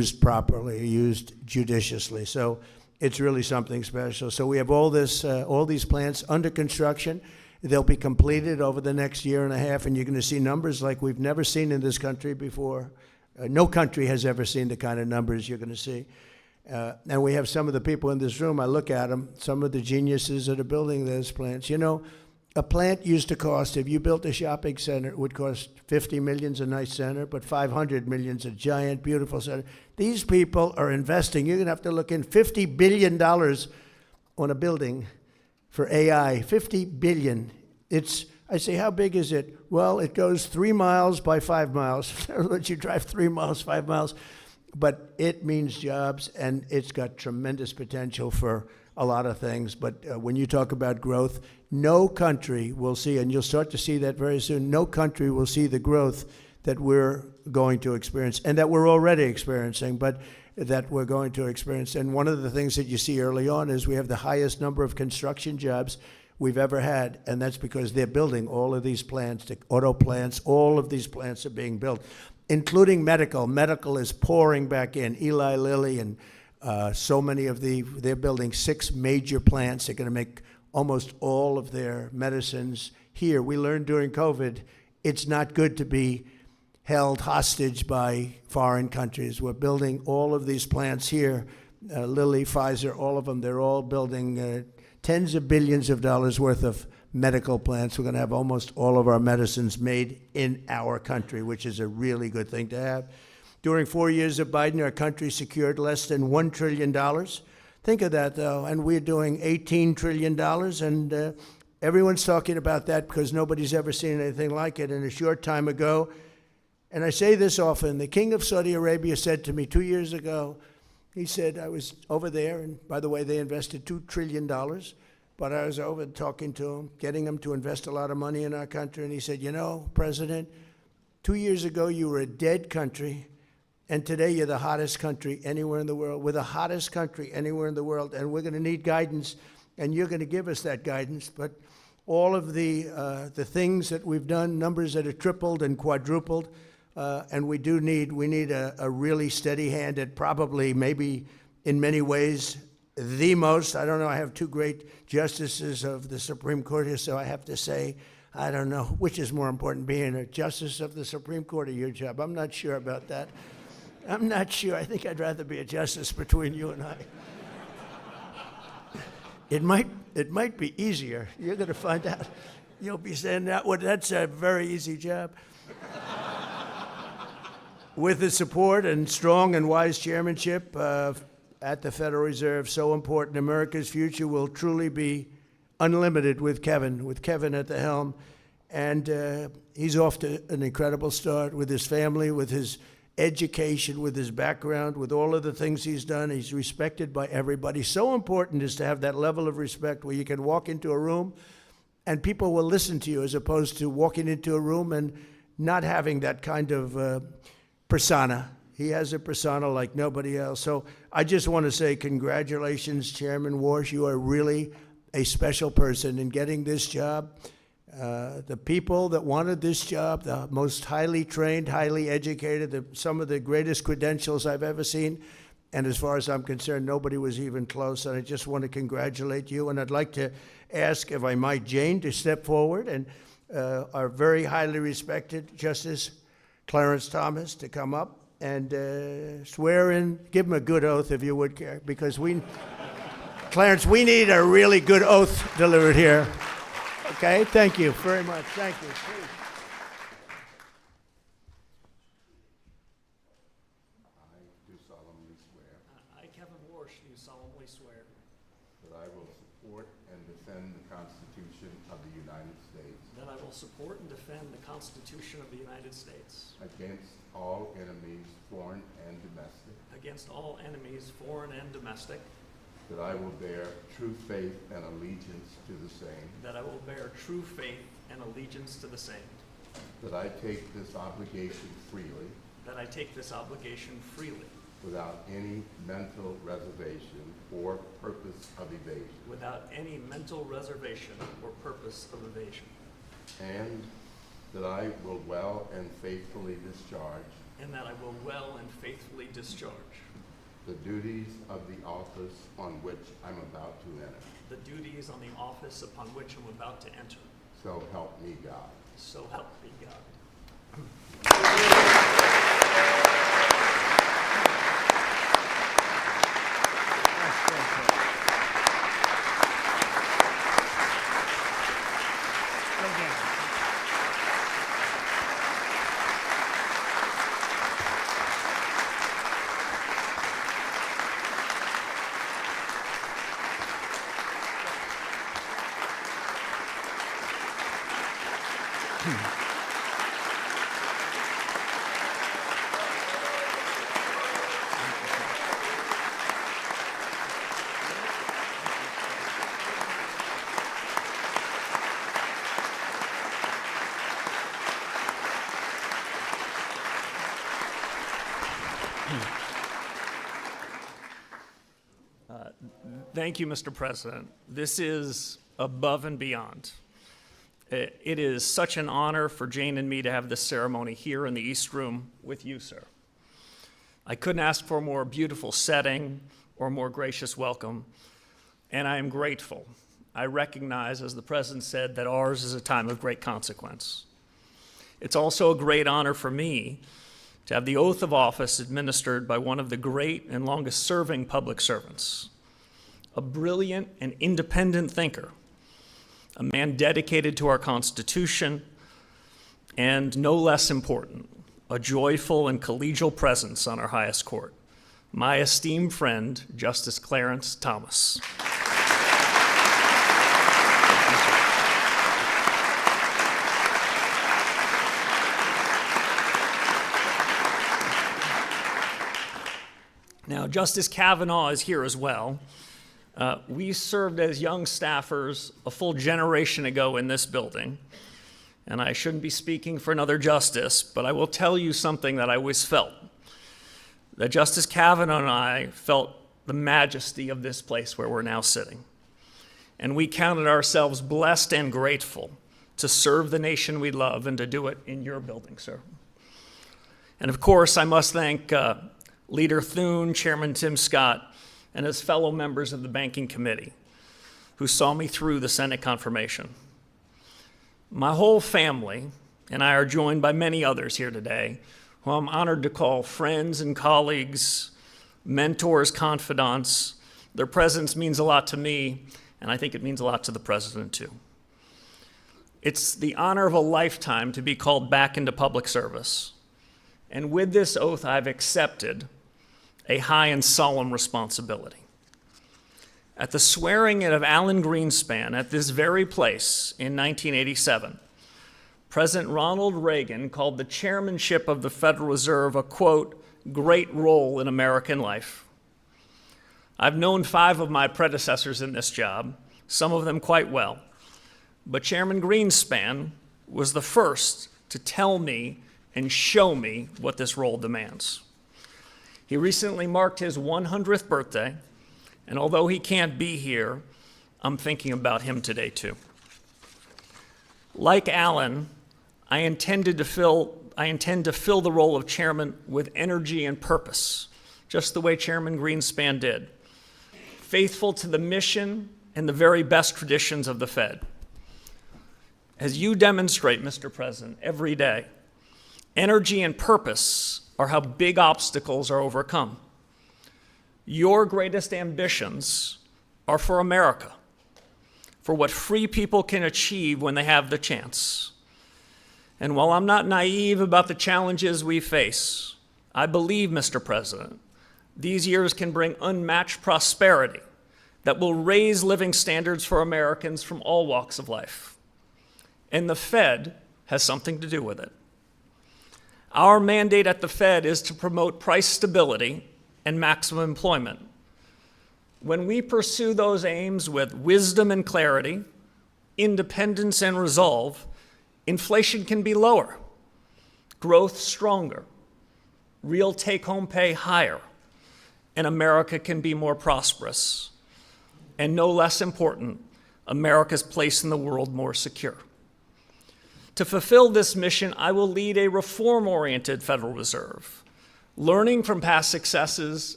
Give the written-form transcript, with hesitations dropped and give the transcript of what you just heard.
used properly, used judiciously. So it's really something special. So we have all these plants under construction. They'll be completed over the next year and a half, and you're going to see numbers like we've never seen in this country before. No country has ever seen the kind of numbers you're going to see. And we have some of the people in this room, I look at them, some of the geniuses that are building those plants. You know, a plant used to cost, if you built a shopping center, it would cost $50 million a nice center, but $500 million a giant, beautiful center. These people are investing. You're going to have to look in $50 billion on a building for AI. $50 billion. I say, how big is it? Well, it goes 3 miles by 5 miles. Let you drive 3 miles, 5 miles. But it means jobs, and it's got tremendous potential for a lot of things. But when you talk about growth, no country will see, and you'll start to see that very soon, no country will see the growth that we're going to experience, and that we're already experiencing, but that we're going to experience. And one of the things that you see early on is we have the highest number of construction jobs we've ever had, and that's because they're building all of these plants, the auto plants, all of these plants are being built, including medical. Medical is pouring back in. Eli Lilly and so many of they're building 6 major plants. They're going to make almost all of their medicines here. We learned during COVID, it's not good to be held hostage by foreign countries. We're building all of these plants here. Lilly, Pfizer, all of them, they're all building tens of billions of dollars worth of medical plants. We're going to have almost all of our medicines made in our country, which is a really good thing to have. During 4 years of Biden, our country secured less than $1 trillion. Think of that, though, and we're doing $18 trillion, and everyone's talking about that because nobody's ever seen anything like it. And a short time ago, and I say this often, the King of Saudi Arabia said to me 2 years ago, he said, I was over there, and by the way, they invested $2 trillion, but I was over talking to him, getting him to invest a lot of money in our country, and he said, you know, President, 2 years ago you were a dead country, and today you're the hottest country anywhere in the world. We're the hottest country anywhere in the world, and we're going to need guidance, and you're going to give us that guidance. But all of the things that we've done, numbers that have tripled and quadrupled, and we need a really steady hand at probably, maybe in many ways, the most. I don't know, I have 2 great justices of the Supreme Court here, so I have to say, I don't know, which is more important, being a justice of the Supreme Court or your job? I'm not sure about that. I'm not sure. I think I'd rather be a justice between you and I. It might be easier. You're going to find out. You'll be saying that. Well, that's a very easy job. With the support and strong and wise chairmanship at the Federal Reserve, so important, America's future will truly be unlimited with Kevin at the helm. And he's off to an incredible start with his family, with his education, with his background, with all of the things he's done. He's respected by everybody. So important is to have that level of respect where you can walk into a room and people will listen to you, as opposed to walking into a room and not having that kind of persona. He has a persona like nobody else. So I just want to say congratulations, Chairman Warsh. You are really a special person in getting this job. The people that wanted this job, the most highly trained, highly educated, some of the greatest credentials I've ever seen. And as far as I'm concerned, nobody was even close. And I just want to congratulate you. And I'd like to ask, if I might, Jane to step forward, and our very highly respected Justice Clarence Thomas to come up and swear in, give him a good oath if you would, because Clarence, we need a really good oath delivered here. Okay, thank you very much. Thank you. Please. I do solemnly swear. I, Kevin Warsh, do solemnly swear. That I will support and defend the Constitution of the United States. That I will support and defend the Constitution of the United States. Against all enemies, foreign and domestic. Against all enemies, foreign and domestic. That I will bear true faith and allegiance to the same. That I will bear true faith and allegiance to the same. That I take this obligation freely. That I take this obligation freely. Without any mental reservation or purpose of evasion. Without any mental reservation or purpose of evasion. And that I will well and faithfully discharge. and that I will well and faithfully discharge the duties of the office on which I'm about to enter. the duties on the office upon which I'm about to enter. So help me God. So help me God. Thank you, Mr. President. This is above and beyond. It is such an honor for Jane and me to have this ceremony here in the East Room with you, sir. I couldn't ask for a more beautiful setting or a more gracious welcome, and I am grateful. I recognize, as the President said, that ours is a time of great consequence. It's also a great honor for me to have the oath of office administered by one of the great and longest-serving public servants, a brilliant and independent thinker, a man dedicated to our Constitution, and no less important, a joyful and collegial presence on our highest court, my esteemed friend, Justice Clarence Thomas. Now, Justice Kavanaugh is here as well. We served as young staffers a full generation ago in this building, and I shouldn't be speaking for another justice, but I will tell you something that I always felt, that Justice Kavanaugh and I felt the majesty of this place where we're now sitting, and we counted ourselves blessed and grateful to serve the nation we love and to do it in your building, sir. And of course, I must thank Leader Thune, Chairman Tim Scott, and his fellow members of the Banking Committee who saw me through the Senate confirmation. My whole family and I are joined by many others here today who I'm honored to call friends and colleagues, mentors, confidants. Their presence means a lot to me, and I think it means a lot to the President too. It's the honor of a lifetime to be called back into public service. And with this oath, I've accepted a high and solemn responsibility. At the swearing in of Alan Greenspan at this very place in 1987, President Ronald Reagan called the chairmanship of the Federal Reserve a, quote, great role in American life. I've known 5 of my predecessors in this job, some of them quite well, but Chairman Greenspan was the first to tell me and show me what this role demands. He recently marked his 100th birthday, and although he can't be here, I'm thinking about him today too. Like Alan, I intend to fill the role of chairman with energy and purpose, just the way Chairman Greenspan did, faithful to the mission and the very best traditions of the Fed. As you demonstrate, Mr. President, every day, energy and purpose are how big obstacles are overcome. Your greatest ambitions are for America, for what free people can achieve when they have the chance. And while I'm not naive about the challenges we face, I believe, Mr. President, these years can bring unmatched prosperity that will raise living standards for Americans from all walks of life. And the Fed has something to do with it. Our mandate at the Fed is to promote price stability and maximum employment. When we pursue those aims with wisdom and clarity, independence and resolve, inflation can be lower, growth stronger, real take-home pay higher, and America can be more prosperous. And no less important, America's place in the world more secure. To fulfill this mission, I will lead a reform-oriented Federal Reserve, learning from past successes